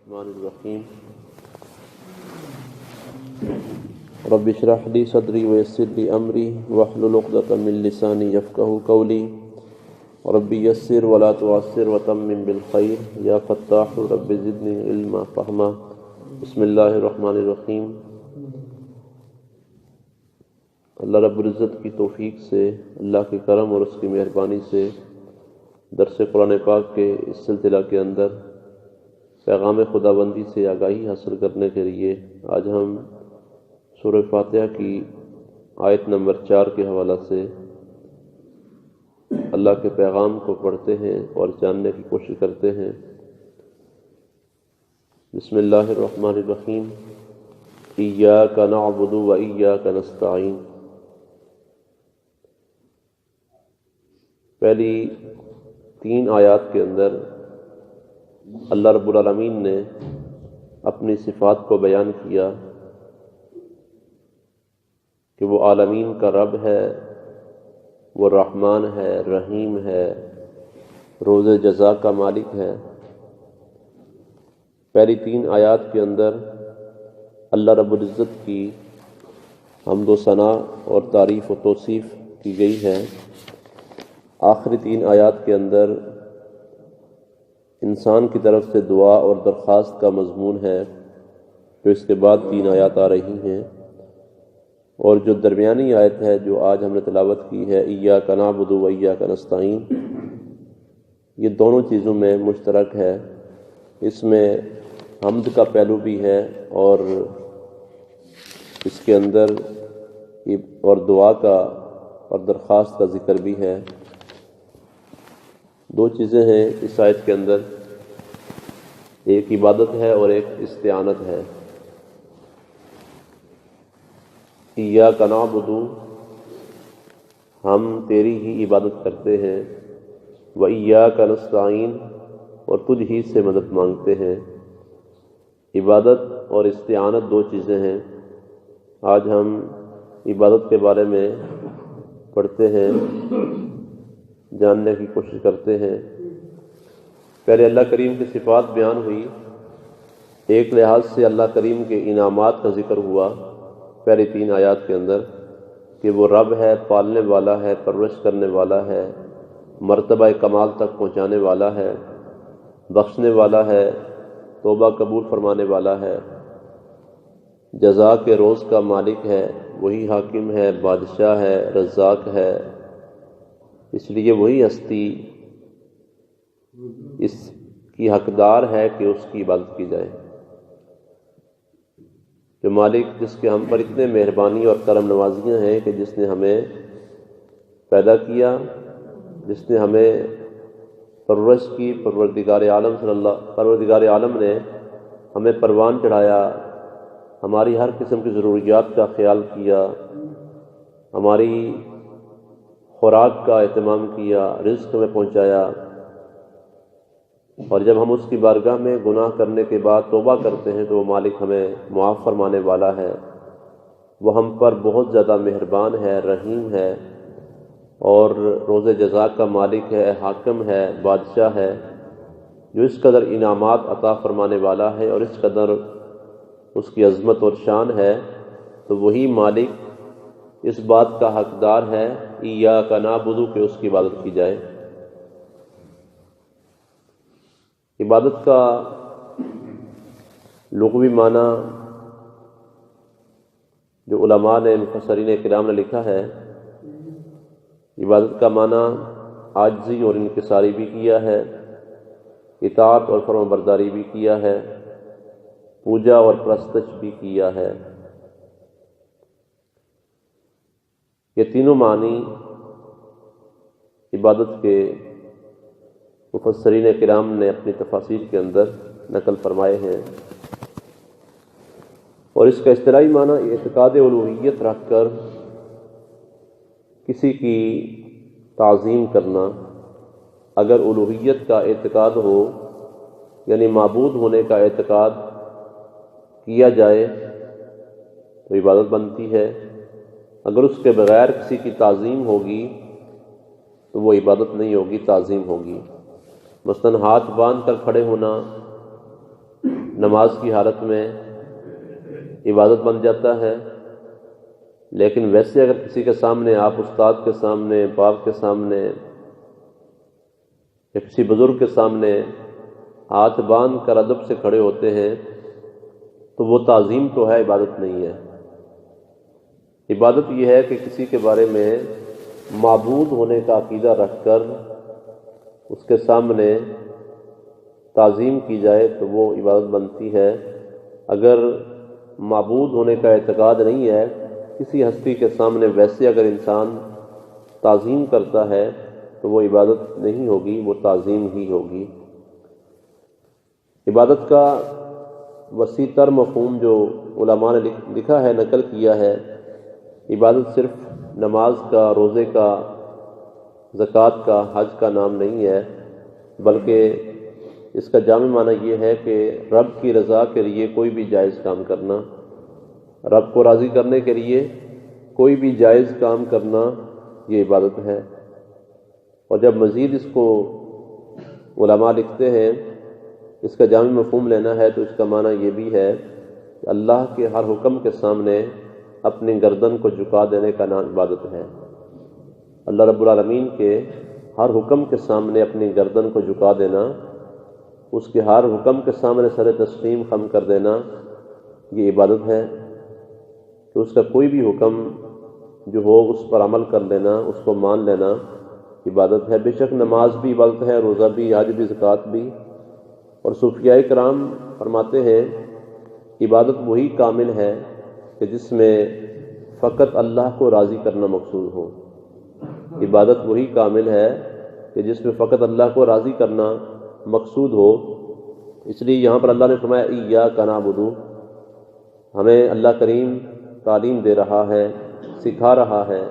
الرحمن الرحیم رب اشرح لی صدری ویسر لی امری واحلل عقدۃ من لسانی یفقہوا قولی رب یسر ولا تعسر وتمم بالخیر یا فتاح رب زدنی علما فہما۔ بسم اللہ الرحمن الرحیم۔ اللہ رب العزت کی توفیق سے، اللہ کے کرم اور اس کی مہربانی سے درس قرآن پاک کے اس سلسلہ کے اندر پیغام خداوندی سے آگاہی حاصل کرنے کے لیے آج ہم سورہ فاتحہ کی آیت نمبر 4 کے حوالہ سے اللہ کے پیغام کو پڑھتے ہیں اور جاننے کی کوشش کرتے ہیں۔ بسم اللہ الرحمن الرحیم۔ ایاک نعبد و ایاک نستعین۔ پہلی 3 آیات کے اندر اللہ رب العالمین نے اپنی صفات کو بیان کیا کہ وہ عالمین کا رب ہے، وہ رحمان ہے، رحیم ہے، روز جزا کا مالک ہے۔ پہلی 3 آیات کے اندر اللہ رب العزت کی حمد و ثنا اور تعریف و توصیف کی گئی ہے۔ آخری 3 آیات کے اندر انسان کی طرف سے دعا اور درخواست کا مضمون ہے، جو اس کے بعد 3 آیات آ رہی ہیں، اور جو درمیانی آیت ہے جو آج ہم نے تلاوت کی ہے، ایاک نعبد و ایاک نستعین، یہ دونوں چیزوں میں مشترک ہے۔ اس میں حمد کا پہلو بھی ہے اور اس کے اندر اور دعا کا اور درخواست کا ذکر بھی ہے۔ 2 چیزیں ہیں اس آیت کے اندر، ایک عبادت ہے اور ایک استعانت ہے۔ ایاک نعبد، ہم تیری ہی عبادت کرتے ہیں، و ایاک نستعین، اور تجھ ہی سے مدد مانگتے ہیں۔ عبادت اور استعانت 2 چیزیں ہیں۔ آج ہم عبادت کے بارے میں پڑھتے ہیں، جاننے کی کوشش کرتے ہیں۔ پہلے اللہ کریم کی صفات بیان ہوئی، ایک لحاظ سے اللہ کریم کے انعامات کا ذکر ہوا پہلی 3 آیات کے اندر، کہ وہ رب ہے، پالنے والا ہے، پرورش کرنے والا ہے، مرتبہ کمال تک پہنچانے والا ہے، بخشنے والا ہے، توبہ قبول فرمانے والا ہے، جزا کے روز کا مالک ہے، وہی حاکم ہے، بادشاہ ہے، رزاق ہے۔ اس لیے وہی ہستی اس کی حقدار ہے کہ اس کی عبادت کی جائے۔ جو مالک جس کے ہم پر اتنے مہربانی اور کرم نوازیاں ہیں، کہ جس نے ہمیں پیدا کیا، جس نے ہمیں پرورش کی، پروردگار عالم نے ہمیں پروان چڑھایا، ہماری ہر قسم کی ضروریات کا خیال کیا، ہماری خوراک کا اہتمام کیا، رزق میں پہنچایا، اور جب ہم اس کی بارگاہ میں گناہ کرنے کے بعد توبہ کرتے ہیں تو وہ مالک ہمیں معاف فرمانے والا ہے۔ وہ ہم پر بہت زیادہ مہربان ہے، رحیم ہے، اور روز جزا کا مالک ہے، حاکم ہے، بادشاہ ہے، جو اس قدر انعامات عطا فرمانے والا ہے اور اس قدر اس کی عظمت اور شان ہے، تو وہی مالک اس بات کا حقدار ہے ایاک نعبد کہ اس کی عبادت کی جائے۔ عبادت کا لغوی معنی جو علماء نے، مفسرین کرام نے لکھا ہے، عبادت کا معنی عاجزی اور انکساری بھی کیا ہے، اطاعت اور فرمان برداری بھی کیا ہے، پوجا اور پرستش بھی کیا ہے۔ یہ تینوں معنی عبادت کے مفسرین کرام نے اپنی تفاسیر کے اندر نقل فرمائے ہیں، اور اس کا اصطلاحی معنی اعتقاد الوہیت رکھ کر کسی کی تعظیم کرنا۔ اگر الوہیت کا اعتقاد ہو، یعنی معبود ہونے کا اعتقاد کیا جائے تو عبادت بنتی ہے۔ اگر اس کے بغیر کسی کی تعظیم ہوگی تو وہ عبادت نہیں ہوگی، تعظیم ہوگی۔ مثلاً ہاتھ باندھ کر کھڑے ہونا نماز کی حالت میں عبادت بن جاتا ہے، لیکن ویسے اگر کسی کے سامنے آپ استاد کے سامنے، باپ کے سامنے یا کسی بزرگ کے سامنے ہاتھ باندھ کر ادب سے کھڑے ہوتے ہیں تو وہ تعظیم تو ہے، عبادت نہیں ہے۔ عبادت یہ ہے کہ کسی کے بارے میں معبود ہونے کا عقیدہ رکھ کر اس کے سامنے تعظیم کی جائے تو وہ عبادت بنتی ہے۔ اگر معبود ہونے کا اعتقاد نہیں ہے، کسی ہستی کے سامنے ویسے اگر انسان تعظیم کرتا ہے تو وہ عبادت نہیں ہوگی، وہ تعظیم ہی ہوگی۔ عبادت کا وسیع تر مفہوم جو علماء نے لکھا ہے، نقل کیا ہے، عبادت صرف نماز کا، روزے کا، زکوٰۃ کا، حج کا نام نہیں ہے، بلکہ اس کا جامع معنی یہ ہے کہ رب کی رضا کے لیے کوئی بھی جائز کام کرنا، رب کو راضی کرنے کے لیے کوئی بھی جائز کام کرنا، یہ عبادت ہے۔ اور جب مزید اس کو علماء لکھتے ہیں اس کا جامع مفہوم لینا ہے تو اس کا معنی یہ بھی ہے کہ اللہ کے ہر حکم کے سامنے اپنی گردن کو جھکا دینے کا نام عبادت ہے۔ اللہ رب العالمین کے ہر حکم کے سامنے اپنی گردن کو جھکا دینا، اس کے ہر حکم کے سامنے سر تسلیم خم کر دینا، یہ عبادت ہے کہ اس کا کوئی بھی حکم جو ہو اس پر عمل کر لینا، اس کو مان لینا، عبادت ہے۔ بے شک نماز بھی عبادت ہے، روزہ بھی، حج بھی، زکوٰۃ بھی۔ اور صوفیاء کرام فرماتے ہیں عبادت وہی کامل ہے کہ جس میں فقط اللہ کو راضی کرنا مقصود ہو۔ عبادت وہی کامل ہے کہ جس میں فقط اللہ کو راضی کرنا مقصود ہو۔ اس لیے یہاں پر اللہ نے فرمایا ایاک نعبد، ہمیں اللہ کریم تعلیم دے رہا ہے، سکھا رہا ہے،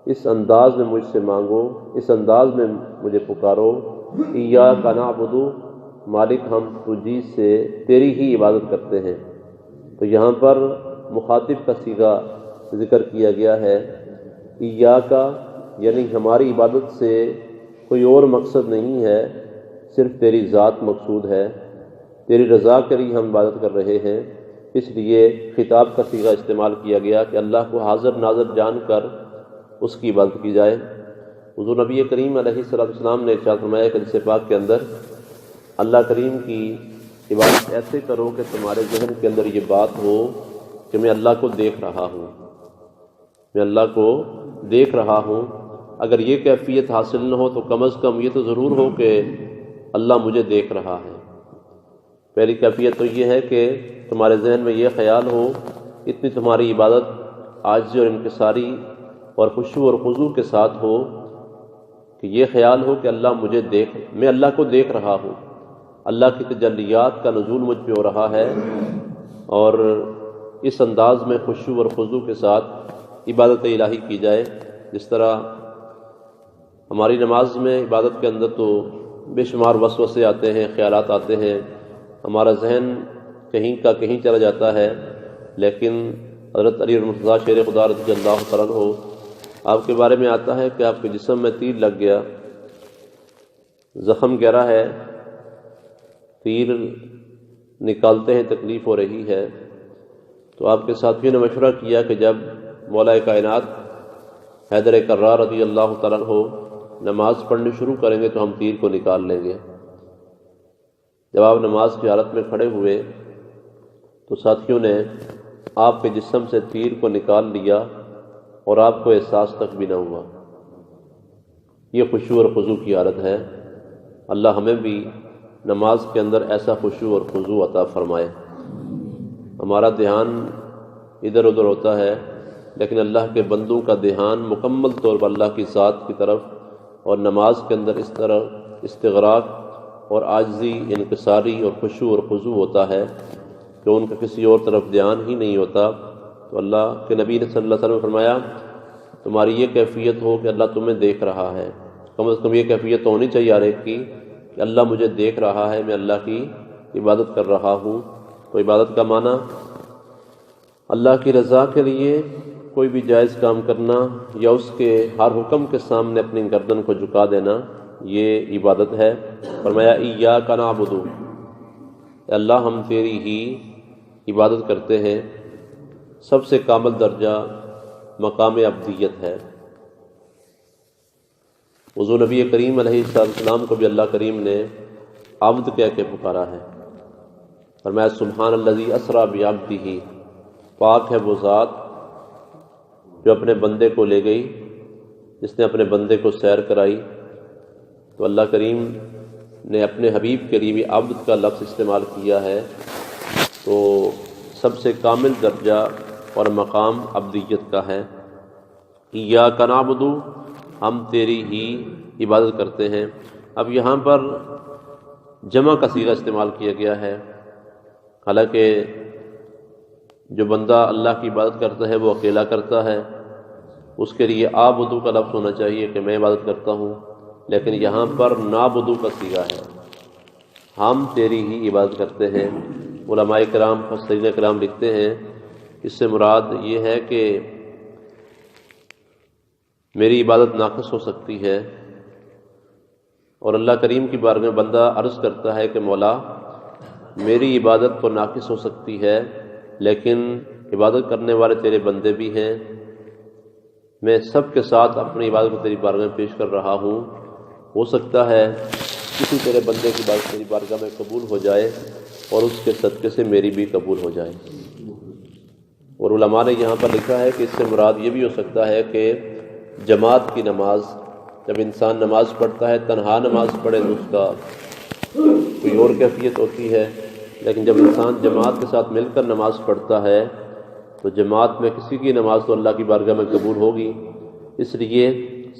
اس انداز میں مجھ سے مانگو، اس انداز میں مجھے پکارو۔ ایاک نعبد، مالک ہم تجھی سے تیری ہی عبادت کرتے ہیں۔ تو یہاں پر مخاطب کا صیغہ ذکر کیا گیا ہے، ایاک یعنی ہماری عبادت سے کوئی اور مقصد نہیں ہے، صرف تیری ذات مقصود ہے، تیری رضا کے لیے ہم عبادت کر رہے ہیں۔ اس لیے خطاب کا صیغہ استعمال کیا گیا کہ اللہ کو حاضر ناظر جان کر اس کی عبادت کی جائے۔ حضور نبی کریم علیہ السلام نے ارشاد فرمایا کہ حدیث پاک کے اندر اللہ کریم کی عبادت ایسے کرو کہ تمہارے ذہن کے اندر یہ بات ہو کہ میں اللہ کو دیکھ رہا ہوں، میں اللہ کو دیکھ رہا ہوں۔ اگر یہ کیفیت حاصل نہ ہو تو کم از کم یہ تو ضرور ہو کہ اللہ مجھے دیکھ رہا ہے۔ پہلی کیفیت تو یہ ہے کہ تمہارے ذہن میں یہ خیال ہو، اتنی تمہاری عبادت عاجزی اور انکساری اور خشوع اور خضوع کے ساتھ ہو کہ یہ خیال ہو کہ اللہ مجھے میں اللہ کو دیکھ رہا ہوں، اللہ کی تجلیات کا نزول مجھ پہ ہو رہا ہے، اور اس انداز میں خشوع اور خضوع کے ساتھ عبادت الہی کی جائے۔ جس طرح ہماری نماز میں، عبادت کے اندر تو بے شمار وسوسے آتے ہیں، خیالات آتے ہیں، ہمارا ذہن کہیں کا کہیں چلا جاتا ہے، لیکن حضرت علی المرتضیٰ شیر خدا رضی اللہ تعالیٰ عنہ آپ کے بارے میں آتا ہے کہ آپ کے جسم میں تیر لگ گیا، زخم گہرا ہے، تیر نکالتے ہیں، تکلیف ہو رہی ہے، تو آپ کے ساتھیوں نے مشورہ کیا کہ جب مولا کائنات حیدر کرار رضی اللہ تعالیٰ عنہ نماز پڑھنی شروع کریں گے تو ہم تیر کو نکال لیں گے۔ جب آپ نماز کی حالت میں کھڑے ہوئے تو ساتھیوں نے آپ کے جسم سے تیر کو نکال لیا اور آپ کو احساس تک بھی نہ ہوا۔ یہ خشوع اور خضوع کی حالت ہے۔ اللہ ہمیں بھی نماز کے اندر ایسا خشوع اور خضوع عطا فرمائے۔ ہمارا دھیان ادھر ادھر ہوتا ہے، لیکن اللہ کے بندوں کا دھیان مکمل طور پر اللہ کی ذات کی طرف اور نماز کے اندر اس طرح استغراق اور عاجزی، انکساری اور خشوع اور خضوع ہوتا ہے کہ ان کا کسی اور طرف دھیان ہی نہیں ہوتا۔ تو اللہ کے نبی نے صلی اللہ علیہ وسلم نے فرمایا تمہاری یہ کیفیت ہو کہ اللہ تمہیں دیکھ رہا ہے، کم از کم یہ کیفیت تو ہونی چاہیے ہر ایک کی کہ اللہ مجھے دیکھ رہا ہے، میں اللہ کی عبادت کر رہا ہوں۔ تو عبادت کا معنی اللہ کی رضا کے لیے کوئی بھی جائز کام کرنا یا اس کے ہر حکم کے سامنے اپنی گردن کو جھکا دینا، یہ عبادت ہے۔ فرمایا ایاک نعبد، اللہ ہم تیری ہی عبادت کرتے ہیں، سب سے کامل درجہ مقام عبدیت ہے۔ حضور نبی کریم علیہ السلام کو بھی اللہ کریم نے عبد کہہ کے پکارا ہے، فرمایا سبحان الذی اسریٰ بعبدہ، پاک ہے وہ ذات جو اپنے بندے کو لے گئی، جس نے اپنے بندے کو سیر کرائی۔ تو اللہ کریم نے اپنے حبیب کے لیے بھی عبد کا لفظ استعمال کیا ہے، تو سب سے کامل درجہ اور مقام عبدیت کا ہے۔ ایاک نعبد، ہم تیری ہی عبادت کرتے ہیں۔ اب یہاں پر جمع کا صیغہ استعمال کیا گیا ہے، حالانکہ جو بندہ اللہ کی عبادت کرتا ہے وہ اکیلا کرتا ہے، اس کے لیے آبدو کا لفظ ہونا چاہیے کہ میں عبادت کرتا ہوں، لیکن یہاں پر نعبدو کا صیغہ ہے، ہم تیری ہی عبادت کرتے ہیں۔ علماء کرام مفسرین کرام لکھتے ہیں اس سے مراد یہ ہے کہ میری عبادت ناقص ہو سکتی ہے، اور اللہ کریم کی بارگاہ میں بندہ عرض کرتا ہے کہ مولا میری عبادت تو ناقص ہو سکتی ہے، لیکن عبادت کرنے والے تیرے بندے بھی ہیں، میں سب کے ساتھ اپنی عبادت کو تیری بارگاہ میں پیش کر رہا ہوں، ہو سکتا ہے کسی تیرے بندے کی بات تیری بارگاہ میں قبول ہو جائے اور اس کے صدقے سے میری بھی قبول ہو جائے۔ اور علماء نے یہاں پر لکھا ہے کہ اس سے مراد یہ بھی ہو سکتا ہے کہ جماعت کی نماز، جب انسان نماز پڑھتا ہے تنہا نماز پڑھے تو اس کا کوئی اور کیفیت ہوتی ہے، لیکن جب انسان جماعت کے ساتھ مل کر نماز پڑھتا ہے تو جماعت میں کسی کی نماز تو اللہ کی بارگاہ میں قبول ہوگی، اس لیے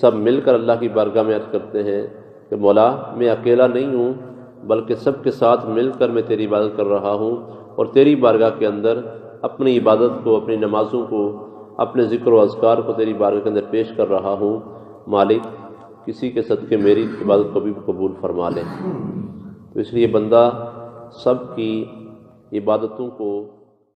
سب مل کر اللہ کی بارگاہ میں عرض کرتے ہیں کہ مولا میں اکیلا نہیں ہوں بلکہ سب کے ساتھ مل کر میں تیری عبادت کر رہا ہوں، اور تیری بارگاہ کے اندر اپنی عبادت کو، اپنی نمازوں کو، اپنے ذکر و اذکار کو تیری بارگاہ کے اندر پیش کر رہا ہوں، مالک کسی کے صدقے میری عبادت کو بھی قبول فرما لے۔ تو اس لیے بندہ سب کی عبادتوں کو